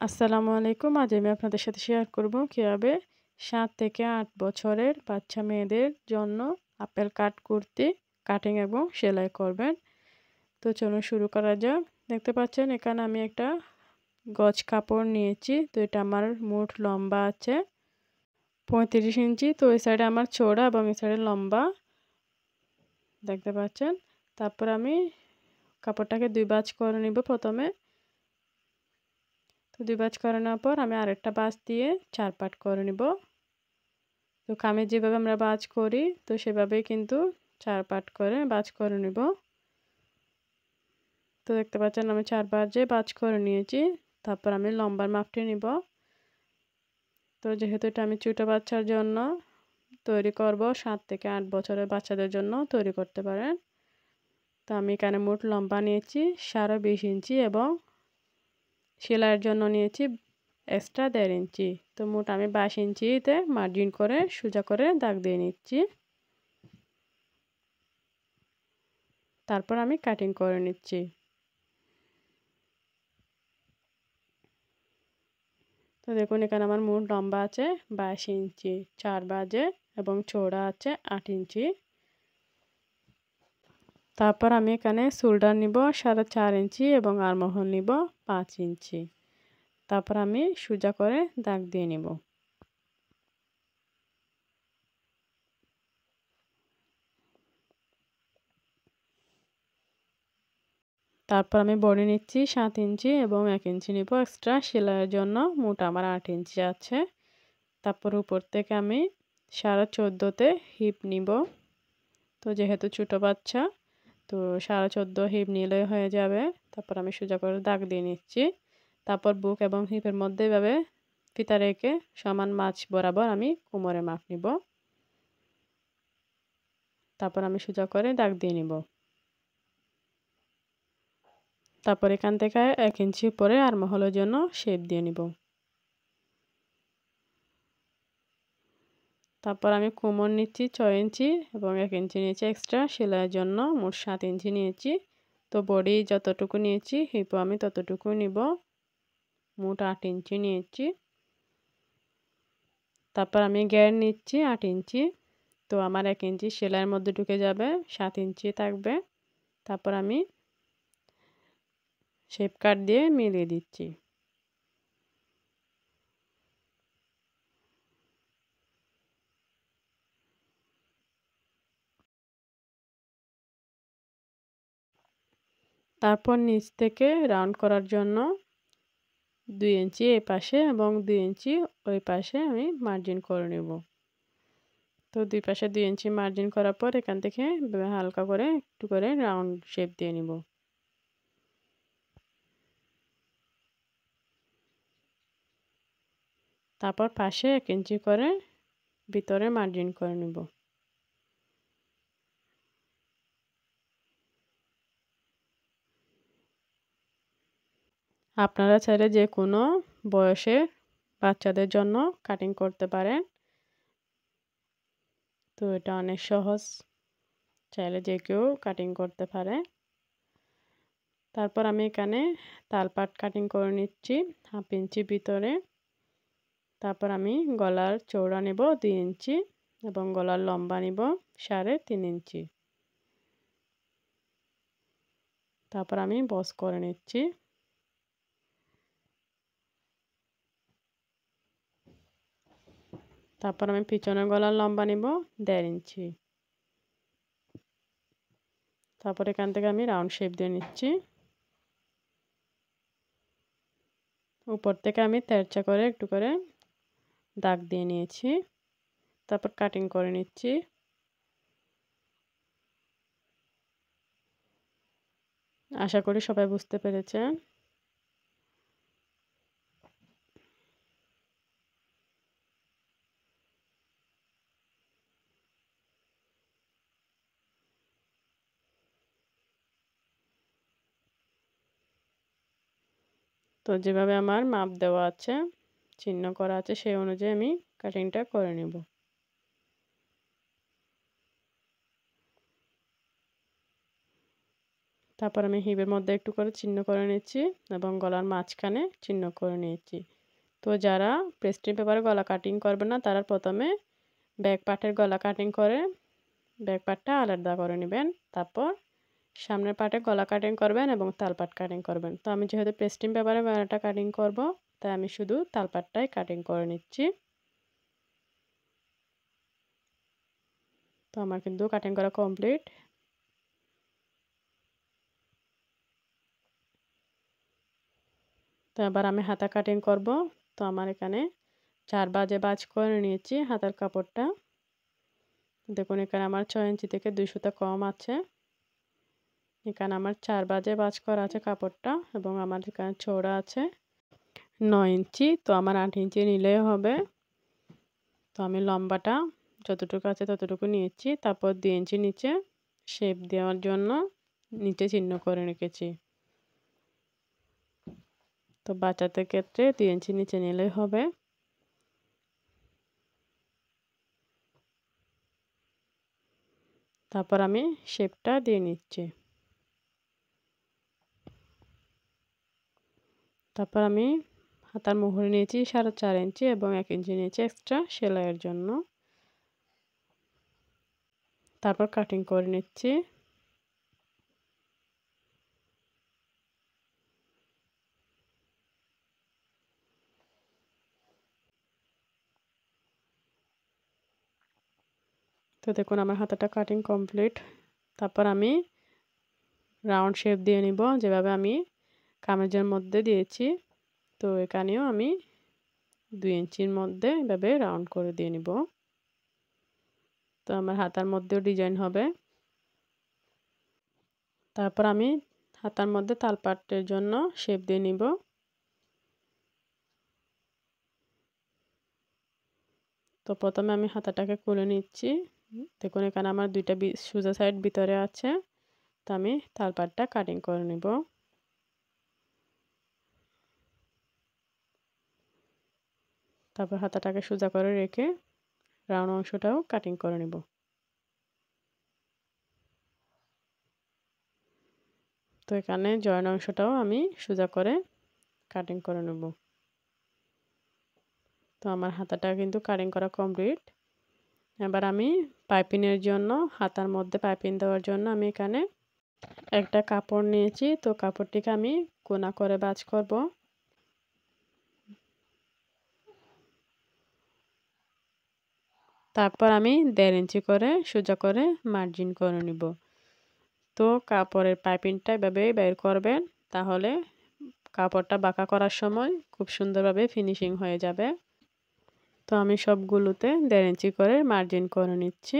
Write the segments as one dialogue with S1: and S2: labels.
S1: আসসালামু আলাইকুম। আজ আমি আপনাদের সাথে শেয়ার করব কিভাবে ৭ থেকে ৮ বছরের বাচ্চা মেয়েদের জন্য আপেল কাট কুর্তি কাটিং এবং সেলাই করবেন। তো চলুন শুরু করা যাক। দেখতে পাচ্ছেন এখানে আমি একটা গজ কাপড় নিয়েছি। তো এটা আমার মোট লম্বা আছে ৩৫ ইঞ্চি। তো এই সাইডে আমার চওড়া এবং এই সাইডে লম্বা দেখতে পাচ্ছেন। তারপর আমি কাপড়টাকে ২ ভাঁজ করে নিব প্রথমে। তো ২ ভাঁজ করে নেওয়ার পর আমি আরেকটা ভাঁজ দিয়ে ৪ পার্ট করে নিব। তো কামিজ যেভাবে আমরা ভাঁজ করি তো সেভাবেই কিন্তু ৪ পার্ট করে ভাঁজ করে নিব। তো দেখতে পাচ্ছেন আমি ৪ ভাঁজে ভাঁজ করে নিয়েছি। তারপর আমি লম্বার মাপটি নিব। তো যেহেতু এটা আমি ছোট বাচ্চার জন্য তৈরি করব, ৭ থেকে ৮ বছরের বাচ্চাদের জন্য তৈরি করতে পারেন। তো আমি এখানে মোট লম্বা নিয়েছি ২.৫ ইঞ্চি এবং সেলাইয়ের জন্য নিয়েছি এক্সট্রা ১.৫ ইঞ্চি। তো মোট আমি ২২ ইঞ্চিতে মার্জিন করে সোজা করে দাগ দিয়ে নিচ্ছি। তারপর আমি কাটিং করে নিচ্ছি। তো দেখুন এখানে আমার মোট লম্বা আছে ২২ ইঞ্চি ৪ ভাঁজে এবং চওড়া আছে ৮ ইঞ্চি। তারপর আমি এখানে শোল্ডার নিব ৪.৫ ইঞ্চি এবং আর্মহোল নিব ৫ ইঞ্চি। তারপর আমি সোজা করে দাগ দিয়ে নিব। তারপর আমি বডি নিচ্ছি ৭ ইঞ্চি এবং ১ ইঞ্চি নিব এক্সট্রা সেলাইয়ের জন্য। মোট আমার ৮ ইঞ্চি আছে। তারপর উপর থেকে আমি ১৪.৫তে হিপ নিব। তো যেহেতু ছোট বাচ্চা তো ১৪.৫ হিপ নিলেই হয়ে যাবে। তারপর আমি সোজা করে দাগ দিয়ে নিচ্ছি। তারপর বুক এবং হিপের মধ্যে এভাবে ফিতা রেখে সমান মাঝ বরাবর আমি কোমরে মাপ নিব। তারপর আমি সোজা করে দাগ দিয়ে নিব। তারপর এখান থেকে ১ ইঞ্চি উপরে আর্মহোলের জন্য শেপ দিয়ে নিব। তারপর আমি কোমর নিচ্ছি ৬ ইঞ্চি এবং ১ ইঞ্চি নিয়েছি এক্সট্রা সেলাইয়ের জন্য। মোট ৭ ইঞ্চি নিয়েছি। তো বডি যতটুকু নিয়েছি হিপও আমি ততটুকু নিব। মোট ৮ ইঞ্চি নিয়েছি। তারপর আমি ঘের নিচ্ছি ৮ ইঞ্চি। তো আমার ১ ইঞ্চি সেলাইয়ের মধ্যে ঢুকে যাবে, ৭ ইঞ্চি থাকবে। তারপর আমি শেপ কাট দিয়ে মিলিয়ে দিচ্ছি। তারপর নিচ থেকে রাউন্ড করার জন্য ২ ইঞ্চি এই পাশে এবং ২ ইঞ্চি ওই পাশে আমি মার্জিন করে নেব। তো দুই পাশে ২ ইঞ্চি মার্জিন করার পর এখান থেকে হালকা করে একটু করে রাউন্ড শেপ দিয়ে নিব। তারপর পাশে ১ ইঞ্চি করে ভিতরে মার্জিন করে নেব। আপনারা চাইলে যে কোনো বয়সের বাচ্চাদের জন্য কাটিং করতে পারেন। তো এটা অনেক সহজ, চাইলে যে কেউ কাটিং করতে পারে। তারপর আমি এখানে তালপাট কাটিং করে নিচ্ছি 1/2 ইঞ্চি ভিতরে। তারপর আমি গলার চওড়া নেব 2 ইঞ্চি এবং গলার লম্বা নেব 3.5 ইঞ্চি। তারপর আমি বস করে নিচ্ছি। তারপর আমি পিছনের গলার লম্বা নেব 1.5 ইঞ্চি। তারপর এখান থেকে আমি রাউন্ড শেপ দিয়ে নিচ্ছি। উপর থেকে আমি তেরচা করে একটু করে দাগ দিয়ে নিয়েছি। তারপর কাটিং করে নিচ্ছি। আশা করি সবাই বুঝতে পেরেছেন। তো যেভাবে আমার মাপ দেওয়া আছে, চিহ্ন করা আছে সেই অনুযায়ী আমি কাটিংটা করে নেব। তারপর আমি হিপের মধ্যে একটু করে চিহ্ন করে নিচ্ছি এবং গলার মাঝখানে চিহ্ন করে নিয়েছি। তো যারা পেস্ট্রি পেপারে গলা কাটিং করবে না তারা প্রথমে ব্যাক পার্টের গলা কাটিং করে ব্যাক পার্টটা আলাদা করে নেবেন। তারপর সামনের পার্টে গলা কাটিং করবেন এবং তালপাট কাটিং করবেন। তো আমি যেহেতু পেস্টিং পেপারে গলাটা কাটিং করব, তাই আমি শুধু তালপাটটাই কাটিং করে নিচ্ছি। তো আমার কিন্তু কাটিং করা কমপ্লিট। তো এবার আমি হাতা কাটিং করব। তো আমার এখানে 4 ভাঁজে ভাঁজ করে নিয়েছি হাতার কাপড়টা। দেখুন এখানে আমার 6 ইঞ্চি থেকে 2 সুতা কম আছে। এখানে আমার 4 ভাঁজে ভাঁজ করা আছে কাপড়টা এবং আমার এখানে চওড়া আছে 9 ইঞ্চি। তো আমার 8 ইঞ্চি নিলেই হবে। তো আমি লম্বাটা যতটুকু আছে ততটুকু নিয়েছি। তারপর 2 ইঞ্চি নিচে শেপ দেওয়ার জন্য নিচে চিহ্ন করে রেখেছি। তো বাচ্চাদের ক্ষেত্রে 2 ইঞ্চি নিচে নিলেই হবে। তারপর আমি শেপটা দিয়ে নিচ্ছি। তারপর আমি হাতার মুহুরি নিয়েছি 4.5 ইঞ্চি এবং 1 ইঞ্চি নিয়েছি এক্সট্রা সেলাইয়ের জন্য। তারপর কাটিং করে নিচ্ছি। তো দেখুন আমার হাতাটা কাটিং কমপ্লিট। তারপর আমি রাউন্ড শেপ দিয়ে নিব যেভাবে আমি কামিজের মধ্যে দিয়েছি। তো এখানেও আমি 2 ইঞ্চির মধ্যে এভাবে রাউন্ড করে দিয়ে নিব। তো আমার হাতার মধ্যেও ডিজাইন হবে। তারপর আমি হাতার মধ্যে তালপাটের জন্য শেপ দিয়ে নিব। তো প্রথমে আমি হাতাটাকে খুলে নিচ্ছি। দেখুন এখানে আমার 2টা সোজা সাইড ভিতরে আছে। তো আমি তালপাটটা কাটিং করে নিব। তারপর হাতাটাকে সোজা করে রেখে রাউন্ড অংশটাও কাটিং করে নিব। তো এখানে জয়েন অংশটাও আমি সোজা করে কাটিং করে নেব। তো আমার হাতাটা কিন্তু কাটিং করা কমপ্লিট। এবার আমি পাইপিংয়ের জন্য হাতার মধ্যে পাইপিং দেওয়ার জন্য আমি এখানে একটা কাপড় নিয়েছি। তো কাপড়টিকে আমি কোনা করে ভাঁজ করব। তারপর আমি 1.5 ইঞ্চি করে সোজা করে মার্জিন করে নিব। তো কাপড়ের পাইপিংটা এভাবেই বের করবেন, তাহলে কাপড়টা বাঁকা করার সময় খুব সুন্দরভাবে ফিনিশিং হয়ে যাবে। তো আমি সবগুলোতে 1.5 ইঞ্চি করে মার্জিন করে নিচ্ছি।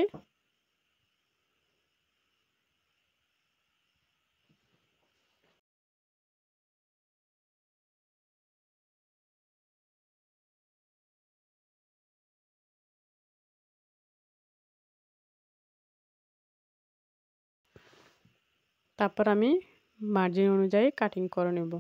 S1: তারপর আমি মার্জিন অনুযায়ী কাটিং করে নেব।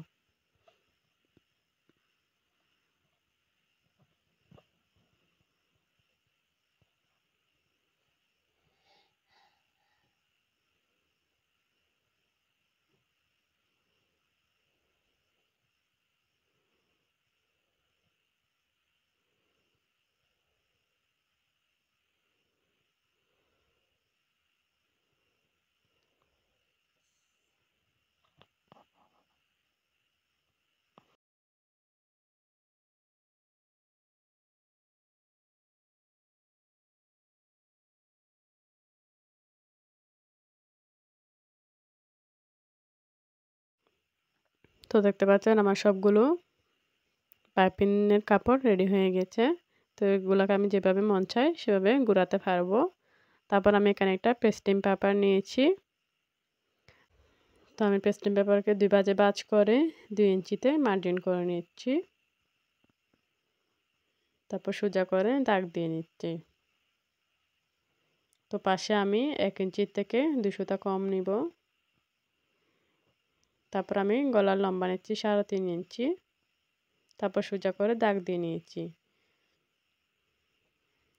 S1: তো দেখতে পাচ্ছেন আমার সবগুলো পাইপিংয়ের কাপড় রেডি হয়ে গেছে। তো এগুলোকে আমি যেভাবে মন চাই সেভাবে ঘোরাতে পারবো। তারপর আমি এখানে একটা পেস্টিং পেপার নিয়েছি। তো আমি পেস্টিং পেপারকে 2 ভাঁজে ভাঁজ করে 2 ইঞ্চিতে মার্জিন করে নিচ্ছি। তারপর সোজা করে দাগ দিয়ে নিচ্ছি। তো পাশে আমি 1 ইঞ্চির থেকে 2 সুতা কম নিব। তারপর আমি গলার লম্বা নিচ্ছি 3.5 ইঞ্চি। তারপর সোজা করে দাগ দিয়ে নিয়েছি।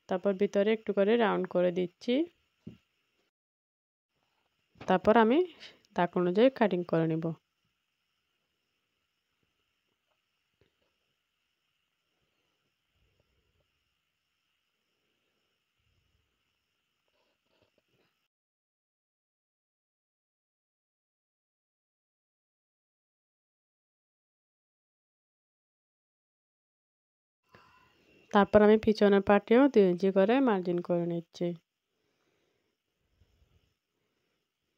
S1: তারপর ভিতরে একটু করে রাউন্ড করে দিচ্ছি। তারপর আমি দাগ অনুযায়ী কাটিং করে নিব। তারপর আমি পিছনের পাটেও 2 ইঞ্চি করে মার্জিন করে নিচ্ছি।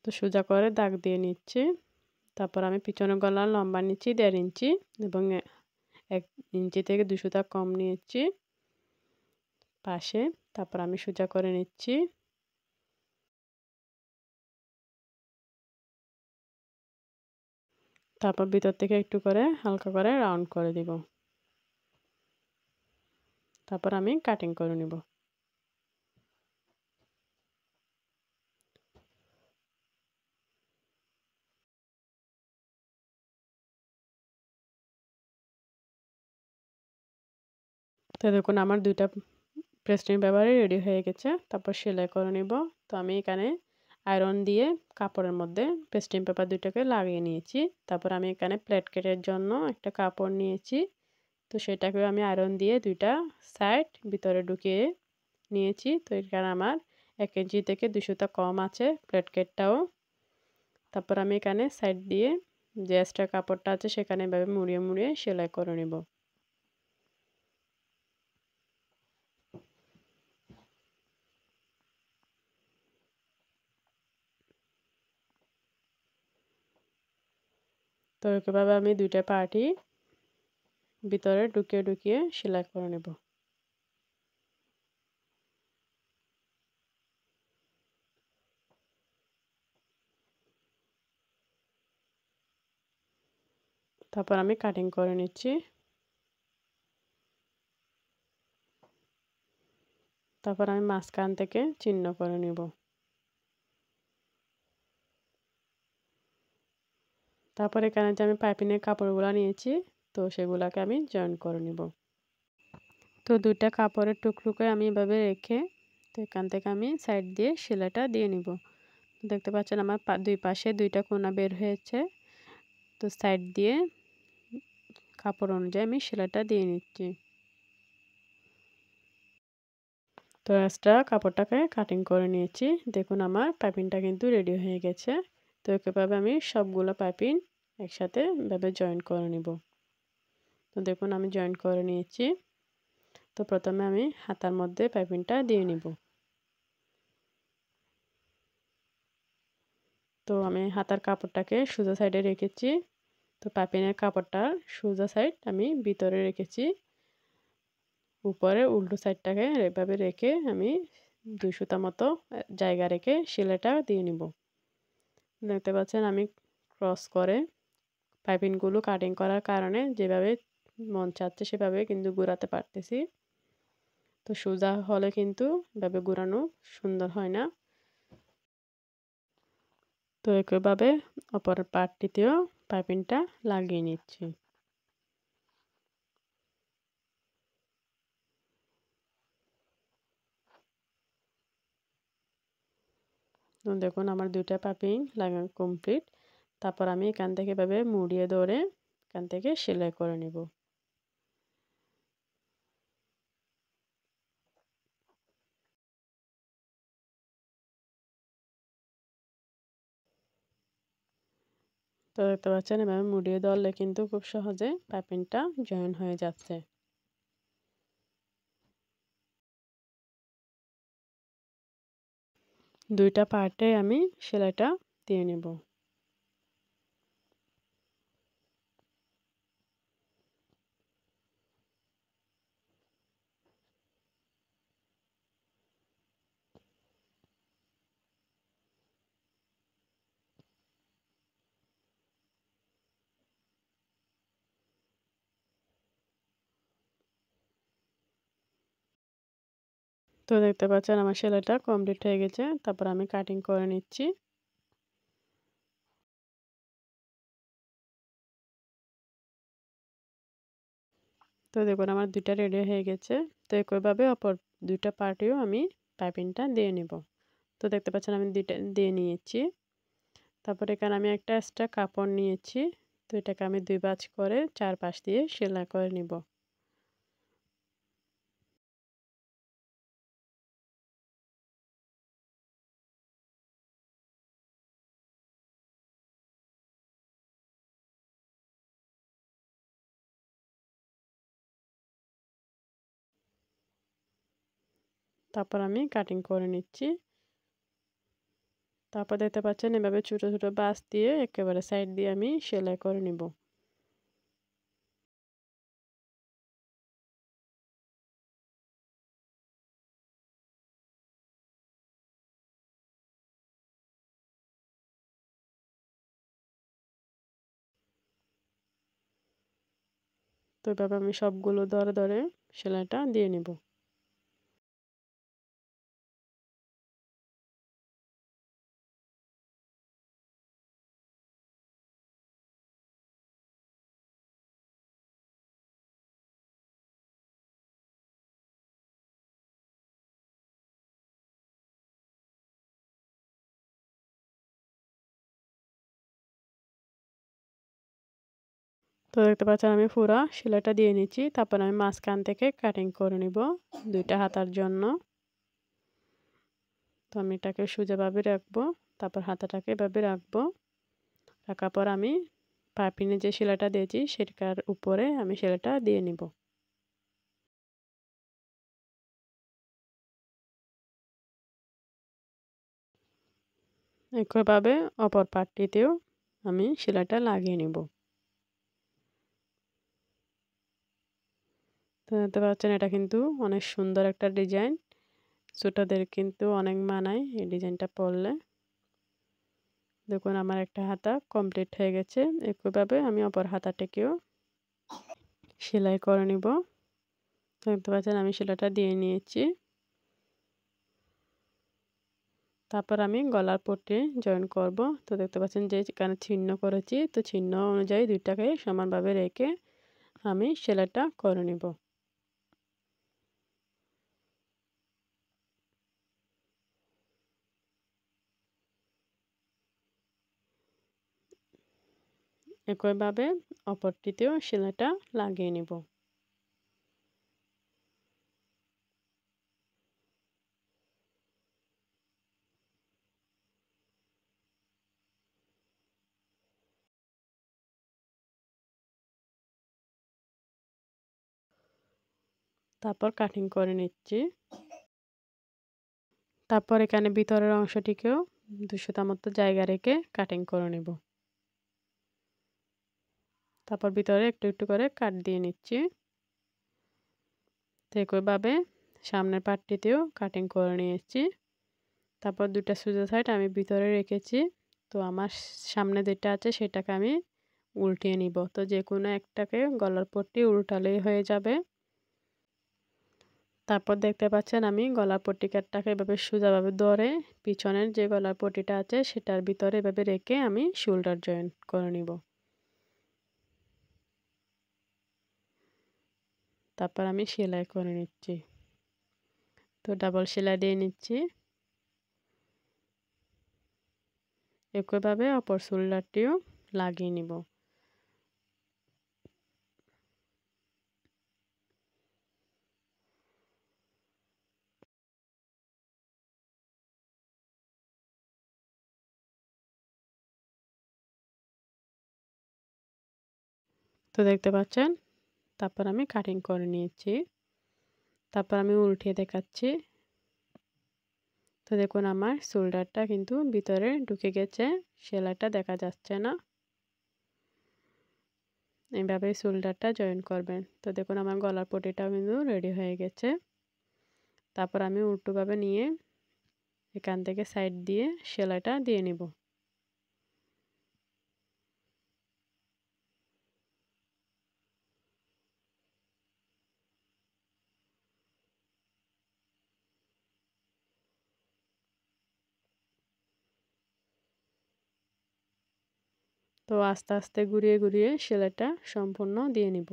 S1: তো সোজা করে দাগ দিয়ে নিচ্ছি। তারপর আমি পিছনের গলার লম্বা নিচ্ছি 1.5 ইঞ্চি এবং 1 ইঞ্চি থেকে 2 সুতা কম নিয়েছি পাশে। তারপর আমি সোজা করে নিচ্ছি। তারপর ভিতর থেকে একটু করে হালকা করে রাউন্ড করে দিব। তারপর আমি কাটিং করে নিব। তো দেখুন আমার 2টা প্রেস্টিং পেপারই রেডি হয়ে গেছে। তারপর সেলাই করে নিব। তো আমি এখানে আয়রন দিয়ে কাপড়ের মধ্যে প্রেস্টিং পেপার 2টাকে লাগিয়ে নিয়েছি। তারপর আমি এখানে প্লেট কেটের জন্য একটা কাপড় নিয়েছি। তো সেটাকে আমি আয়রন দিয়ে 2টা সাইড ভিতরে ঢুকিয়ে নিয়েছি। তো এখানে আমার 1 ইঞ্চি থেকে 2 সুতা কম আছে প্লেট কেটটাও। তারপর আমি এখানে সাইড দিয়ে যে এক্সট্রা কাপড়টা আছে সেখানে এভাবে মুড়িয়ে মুড়িয়ে সেলাই করে নিব। তো এভাবে আমি 2টা পার্টই ভিতরে ঢুকিয়ে ঢুকিয়ে সেলাই করে নেব। তারপর আমি কাটিং করে নিচ্ছি। তারপর আমি মাঝখান থেকে চিহ্ন করে নিব। তারপর এখানে যে আমি পাইপিংয়ের কাপড়গুলো নিয়েছি তো সেগুলাকে আমি জয়েন করে নিব। তো 2টা কাপড়ের টুকরোকে আমি এভাবে রেখে তো এখান থেকে আমি সাইড দিয়ে সেলাইটা দিয়ে নিব। দেখতে পাচ্ছেন আমার 2 পাশে 2টা কোনা বের হয়েছে। তো সাইড দিয়ে কাপড় অনুযায়ী আমি সেলাইটা দিয়ে নিচ্ছি। তো এক্সট্রা কাপড়টাকে কাটিং করে নিয়েছি। দেখুন আমার পাইপিংটা কিন্তু রেডি হয়ে গেছে। তো এভাবে আমি সবগুলো পাইপিং একসাথে এভাবে জয়েন করে নিব। তো দেখুন আমি জয়েন করে নিয়েছি। তো প্রথমে আমি হাতার মধ্যে পাইপিংটা দিয়ে নিব। তো আমি হাতার কাপড়টাকে সোজা সাইডে রেখেছি। তো পাইপিংয়ের কাপড়টার সোজা সাইড আমি ভিতরে রেখেছি। উপরে উল্টো সাইডটাকে এভাবে রেখে আমি 2 সুতা মতো জায়গা রেখে সেলাইটা দিয়ে নিব। দেখতে পাচ্ছেন আমি ক্রস করে পাইপিংগুলো কাটিং করার কারণে যেভাবে মন চাচ্ছে সেভাবে কিন্তু ঘোরাতে পারতেছি। তো সোজা হলে কিন্তু এভাবে ঘোরানো সুন্দর হয় না। তো একইভাবে অপর পার্টটিতেও পাইপিংটা লাগিয়ে নিচ্ছি। তো দেখুন আমার 2টা পাইপিং লাগানো কমপ্লিট। তারপর আমি এখান থেকে এভাবে মুড়িয়ে ধরে এখান থেকে সেলাই করে নেব। তো দেখতে পাচ্ছেন এভাবে মুড়িয়ে ধরলে কিন্তু খুব সহজে পাইপিংটা জয়েন হয়ে যাচ্ছে। 2টা পার্টে আমি সেলাইটা দিয়ে নেব। তো দেখতে পাচ্ছেন আমার সেলাইটা কমপ্লিট হয়ে গেছে। তারপর আমি কাটিং করে নিচ্ছি। তো দেখুন আমার 2টা রেডি হয়ে গেছে। তো একইভাবে অপর 2টা পার্টেও আমি পাইপিংটা দিয়ে নেব। তো দেখতে পাচ্ছেন আমি 2টা দিয়ে নিয়েছি। তারপর এখানে আমি একটা এক্সট্রা কাপড় নিয়েছি, তো এটাকে আমি 2 ভাঁজ করে 4 পাশ দিয়ে সেলাই করে নিব। তারপর আমি কাটিং করে নিচ্ছি। তারপর দেখতে পাচ্ছেন এভাবে ছোট ছোট ভাঁজ দিয়ে একেবারে সাইড দিয়ে আমি সেলাই করে নিব। তো এভাবে আমি সবগুলো ধরে ধরে সেলাইটা দিয়ে নিব। তো দেখতে পাচ্ছেন আমি পুরা সেলাইটা দিয়ে নিচ্ছি। তারপর আমি মাঝখান থেকে কাটিং করে নিব 2টা হাতার জন্য। তো আমি এটাকে সোজাভাবে রাখবো। তারপর হাতাটাকে এভাবে রাখবো। রাখার পর আমি পাইপিংয়ে যে সেলাইটা দিয়েছি সেটার উপরে আমি সেলাইটা দিয়ে নিব। একইভাবে অপর পাটটিতেও আমি সেলাইটা লাগিয়ে নিব। তো দেখতে পাচ্ছেন এটা কিন্তু অনেক সুন্দর একটা ডিজাইন। ছোটদের কিন্তু অনেক মানায় এই ডিজাইনটা পরলে। দেখুন আমার একটা হাতা কমপ্লিট হয়ে গেছে। একইভাবে আমি অপর হাতাটাকেও সেলাই করে নিব। দেখতে পাচ্ছেন আমি সেলাইটা দিয়ে নিয়েছি। তারপর আমি গলার পট্টি জয়েন করব। তো দেখতে পাচ্ছেন যে এখানে চিহ্ন করেছি, তো চিহ্ন অনুযায়ী 2টাকে সমানভাবে রেখে আমি সেলাইটা করে নিব। একইভাবে অপরটিতেও সেলাইটা লাগিয়ে নিব। তারপর কাটিং করে নিচ্ছি। তারপর এখানে ভিতরের অংশটিকেও 2 সুতা মতো জায়গা রেখে কাটিং করে নিব। তারপর ভিতরে একটু একটু করে কাট দিয়ে নিচ্ছি। তো একইভাবে সামনের পার্টটিতেও কাটিং করে নিয়েছি। তারপর 2টা সোজা সাইড আমি ভিতরে রেখেছি। তো আমার সামনে যেটা আছে সেটাকে আমি উল্টিয়ে নিব। তো যেকোনো একটাকে গলার পট্টি উল্টালেই হয়ে যাবে। তারপর দেখতে পাচ্ছেন আমি গলার পট্টিটাকে এভাবে সোজাভাবে ধরে পিছনের যে গলার পট্টিটা আছে সেটার ভিতরে এভাবে রেখে আমি শোল্ডার জয়েন করে নিব। তারপর আমি সেলাই করে নিচ্ছি। তো ডাবল সেলাই দিয়ে নিচ্ছি। একইভাবে অপর শোল্ডারটিও লাগিয়ে নিব। তো দেখতে পাচ্ছেন তারপর আমি কাটিং করে নিয়েছি। তারপর আমি উল্টিয়ে দেখাচ্ছি। তো দেখুন আমার শোল্ডারটা কিন্তু ভিতরে ঢুকে গেছে, সেলাইটা দেখা যাচ্ছে না। এইভাবে শোল্ডারটা জয়েন করবেন। তো দেখুন আমার গলার পটিটাও কিন্তু রেডি হয়ে গেছে। তারপর আমি উল্টোভাবে নিয়ে এখান থেকে সাইড দিয়ে সেলাইটা দিয়ে নিব। তো আস্তে আস্তে ঘুরিয়ে ঘুরিয়ে সেলাইটা সম্পূর্ণ দিয়ে নিব।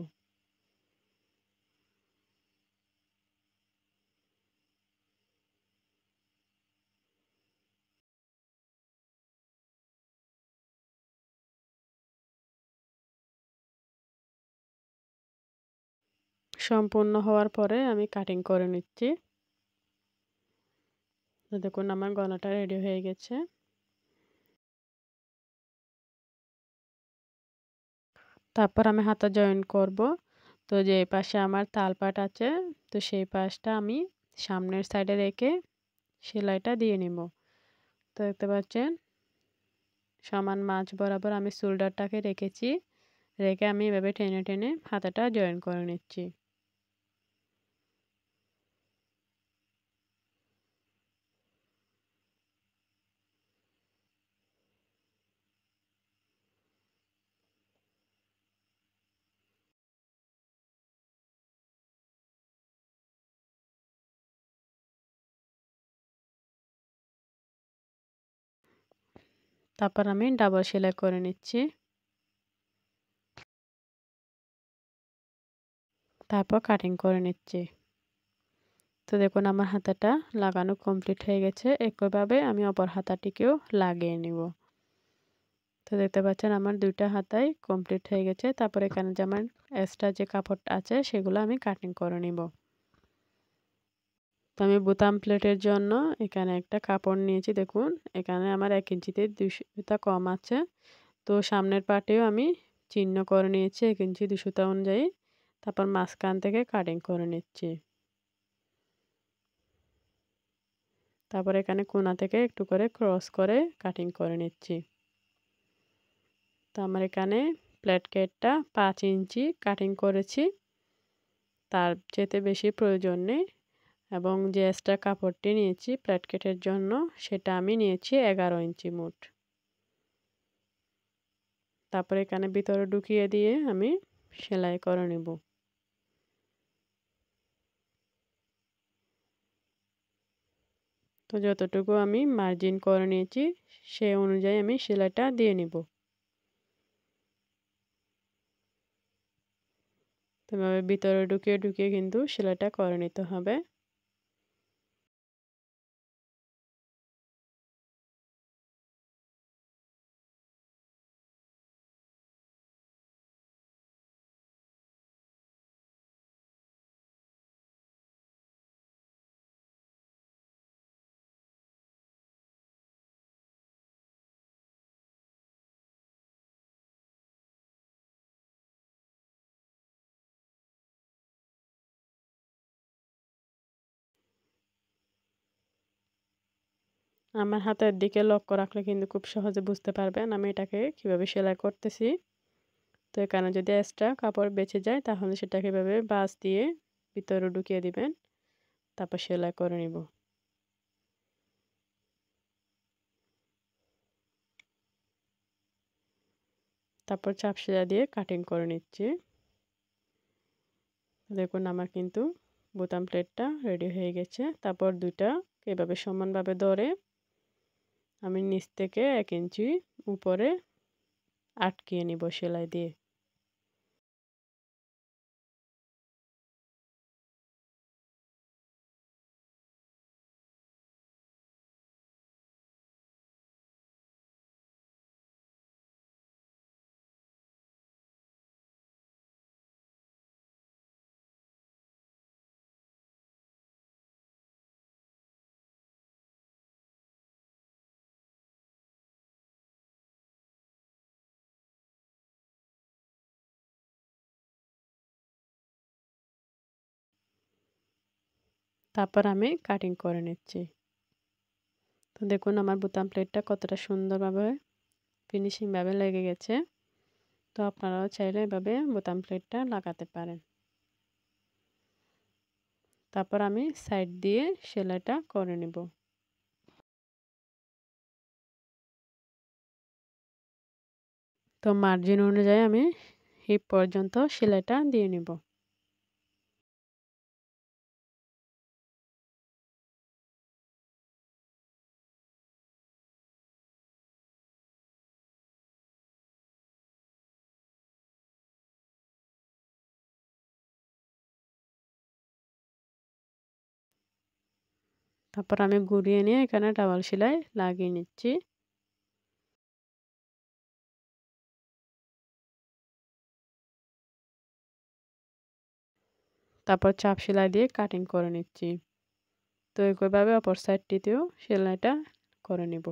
S1: সম্পূর্ণ হওয়ার পরে আমি কাটিং করে নিচ্ছি। তো দেখুন আমার গলাটা রেডি হয়ে গেছে। তারপর আমি হাতা জয়েন করব। তো যে পাশে আমার তালপাট আছে, তো সেই পাশটা আমি সামনের সাইডে রেখে সেলাইটা দিয়ে নিব। তো দেখতে পাচ্ছেন সমান মাঝ বরাবর আমি শোল্ডারটাকে রেখেছি। রেখে আমি এভাবে টেনে টেনে হাতাটা জয়েন করে নিচ্ছি। তারপর আমি ডাবল সেলাই করে নিচ্ছি। তারপর কাটিং করে নিচ্ছি। তো দেখুন আমার হাতাটা লাগানো কমপ্লিট হয়ে গেছে। একইভাবে আমি অপর হাতাটিকেও লাগিয়ে নিব। তো দেখতে পাচ্ছেন আমার ২ টা হাতাই কমপ্লিট হয়ে গেছে। তারপর এখানে যে আমার এক্সট্রা যে কাপড়টা আছে সেগুলো আমি কাটিং করে নিব। তো আমি বোতাম প্লেটের জন্য এখানে একটা কাপড় নিয়েছি দেখুন। এখানে আমার ১ ইঞ্চিতে ২ সুতা কম আছে। তো সামনের পার্টেও আমি চিহ্ন করে নিয়েছি ১ ইঞ্চি ২ সুতা অনুযায়ী। তারপর মাঝখান থেকে কাটিং করে নিচ্ছি। তারপর এখানে কোণা থেকে একটু করে ক্রস করে কাটিং করে নিচ্ছি। তো আমার এখানে প্লেট কেটটা ৫ ইঞ্চি কাটিং করেছি। তার চেয়ে বেশি প্রয়োজন নেই। এবং যে এক্সট্রা কাপড়টি নিয়েছি প্লেট কেটের জন্য সেটা আমি নিয়েছি ১১ ইঞ্চি মোট। তারপর এখানে ভিতরে ঢুকিয়ে দিয়ে আমি সেলাই করে নিব। তো যতটুকু আমি মার্জিন করে নিয়েছি সেই অনুযায়ী আমি সেলাইটা দিয়ে নিব। তো এভাবে ভিতরে ঢুকিয়ে ঢুকিয়ে কিন্তু সেলাইটা করে নিতে হবে। আমার হাতের দিকে লক্ষ্য রাখলে কিন্তু খুব সহজে বুঝতে পারবেন আমি এটাকে কিভাবে সেলাই করতেছি। তো এখানে যদি এক্সট্রা কাপড় বেঁচে যায় তাহলে সেটাকে এভাবে বাঁশ দিয়ে ভিতরে ঢুকিয়ে দিবেন। তারপর সেলাই করে নিব। তারপর চাপ সেলাই দিয়ে কাটিং করে নিচ্ছি। দেখুন আমার কিন্তু বোতাম প্লেটটা রেডি হয়ে গেছে। তারপর ২ টা এভাবে সমানভাবে ধরে আমি নিচ থেকে ১ ইঞ্চি উপরে আটকিয়ে নিব সেলাই দিয়ে। তারপর আমি কাটিং করে নিচ্ছি। তো দেখুন আমার বোতাম প্লেটটা কতটা সুন্দরভাবে ফিনিশিং ভাবে লেগে গেছে। তো আপনারাও চাইলে এভাবে বোতাম প্লেটটা লাগাতে পারেন। তারপর আমি সাইড দিয়ে সেলাইটা করে নিব। তো মার্জিন অনুযায়ী আমি হিপ পর্যন্ত সেলাইটা দিয়ে নিব। তারপর আমি ঘুরিয়ে নিয়ে এখানে ডাবল সেলাই লাগিয়ে নিচ্ছি। তারপর চাপ সেলাই দিয়ে কাটিং করে নিচ্ছি। তো একইভাবে অপর সাইডটিতেও সেলাইটা করে নিব।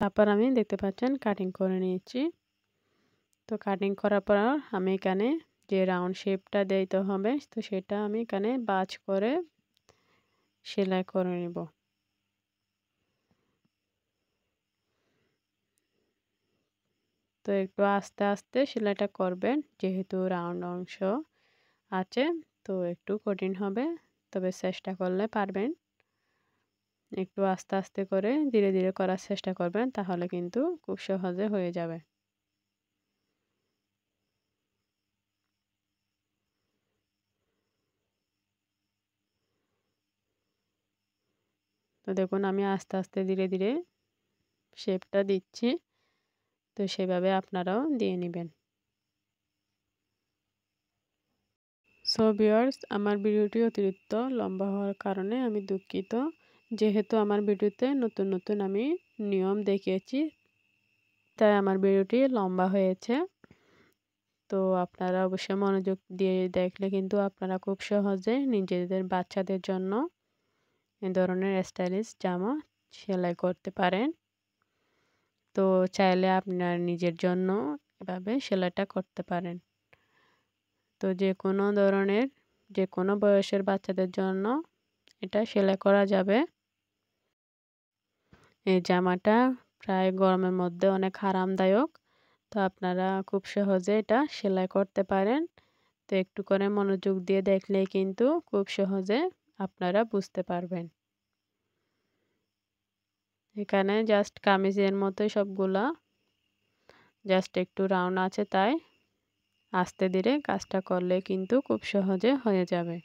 S1: তারপর আমি দেখতে পাচ্ছেন কাটিং করে নিয়েছি। তো কাটিং করার পর আমি এখানে যে রাউন্ড শেপটা দিতে হবে তো সেটা আমি এখানে ভাঁজ করে সেলাই করে নিব। তো একটু আস্তে আস্তে সেলাইটা করবেন, যেহেতু রাউন্ড অংশ আছে তো একটু কঠিন হবে, তবে চেষ্টা করলে পারবেন। একটু আস্তে আস্তে করে ধীরে ধীরে করার চেষ্টা করবেন, তাহলে কিন্তু খুব সহজে হয়ে যাবে। তো দেখুন আমি আস্তে আস্তে ধীরে ধীরে শেপটা দিচ্ছি, তো সেভাবে আপনারাও দিয়ে নেবেন। সো ভিউয়ার্স, আমার ভিডিওটি অতিরিক্ত লম্বা হওয়ার কারণে আমি দুঃখিত। যেহেতু আমার ভিডিওতে নতুন নতুন আমি নিয়ম দেখিয়েছি, তাই আমার ভিডিওটি লম্বা হয়েছে। তো আপনারা অবশ্যই মনোযোগ দিয়ে দেখলে কিন্তু আপনারা খুব সহজে নিজেদের বাচ্চাদের জন্য এ ধরনের স্টাইলিশ জামা সেলাই করতে পারেন। তো চাইলে আপনার নিজের জন্য এভাবে সেলাইটা করতে পারেন। তো যে কোনো ধরনের, যে কোনো বয়সের বাচ্চাদের জন্য এটা সেলাই করা যাবে। এই জামাটা প্রায় গরমের মধ্যে অনেক আরামদায়ক। তো আপনারা খুব সহজে এটা সেলাই করতে পারেন। তো একটু করে মনোযোগ দিয়ে দেখলেই কিন্তু খুব সহজে আপনারা বুঝতে পারবেন। এখানে জাস্ট কামিজের মতোই সবগুলা, জাস্ট একটু রাউন্ড আছে, তাই আস্তে ধীরে কাজটা করলে কিন্তু খুব সহজে হয়ে যাবে।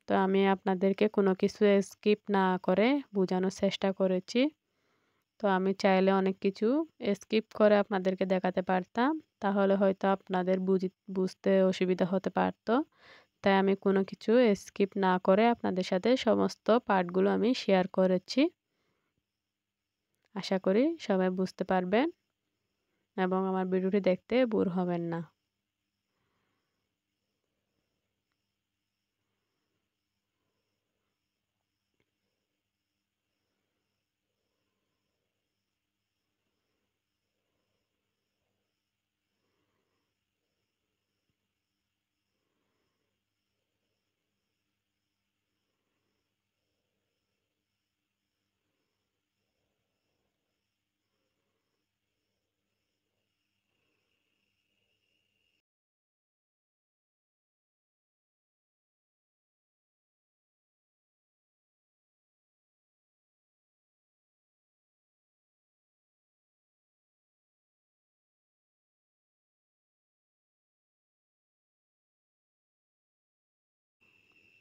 S1: তো আমি আপনাদেরকে কোনো কিছু স্কিপ না করে বোঝানোর চেষ্টা করেছি। তো আমি চাইলে অনেক কিছু স্কিপ করে আপনাদেরকে দেখাতে পারতাম। তাহলে হয়তো আপনাদের বুঝতে অসুবিধা হতে পারত। তাই আমি কোনো কিছু স্কিপ না করে আপনাদের সাথে সমস্ত পার্টগুলো আমি শেয়ার করেছি। আশা করি সবাই বুঝতে পারবেন এবং আমার ভিডিওটি দেখতে বোর হবেন না।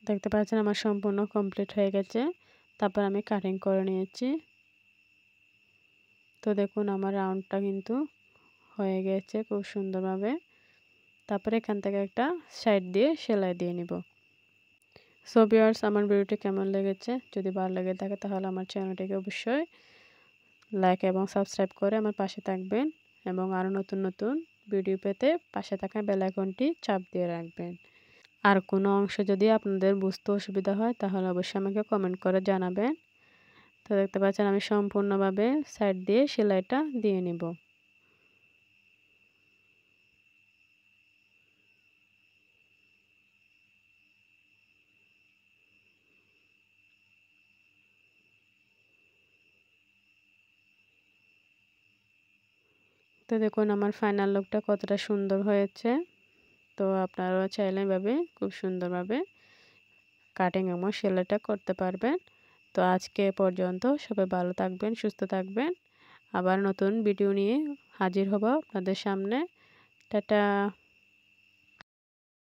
S1: দেখতে পাচ্ছেন আমার সম্পূর্ণ কমপ্লিট হয়ে গেছে। তারপর আমি কাটিং করে নিয়েছি। তো দেখুন আমার রাউন্ডটা কিন্তু হয়ে গেছে খুব সুন্দরভাবে। তারপরে এখান থেকে একটা সাইড দিয়ে সেলাই দিয়ে নিব। সো ভিউয়ার্স, আমার ভিডিওটি কেমন লেগেছে? যদি ভালো লেগে থাকে তাহলে আমার চ্যানেলটিকে অবশ্যই লাইক এবং সাবস্ক্রাইব করে আমার পাশে থাকবেন এবং আরও নতুন নতুন ভিডিও পেতে পাশে থাকা বেল আইকনটি চাপ দিয়ে রাখবেন। আর কোনো অংশ যদি আপনাদের বুঝতে অসুবিধা হয় তাহলে অবশ্যই আমাকে কমেন্ট করে জানাবেন। তো দেখতে পাচ্ছেন আমি সম্পূর্ণভাবে সাইড দিয়ে সেলাইটা দিয়ে নিব। তো দেখুন আমার ফাইনাল লুকটা কতটা সুন্দর হয়েছে। তো আপনারাও চাইলে এভাবে খুব সুন্দরভাবে কাটিং এবং সেলাইটা করতে পারবেন। তো আজকে এ পর্যন্ত, সবাই ভালো থাকবেন, সুস্থ থাকবেন। আবার নতুন ভিডিও নিয়ে হাজির হব আপনাদের সামনে। টাটা।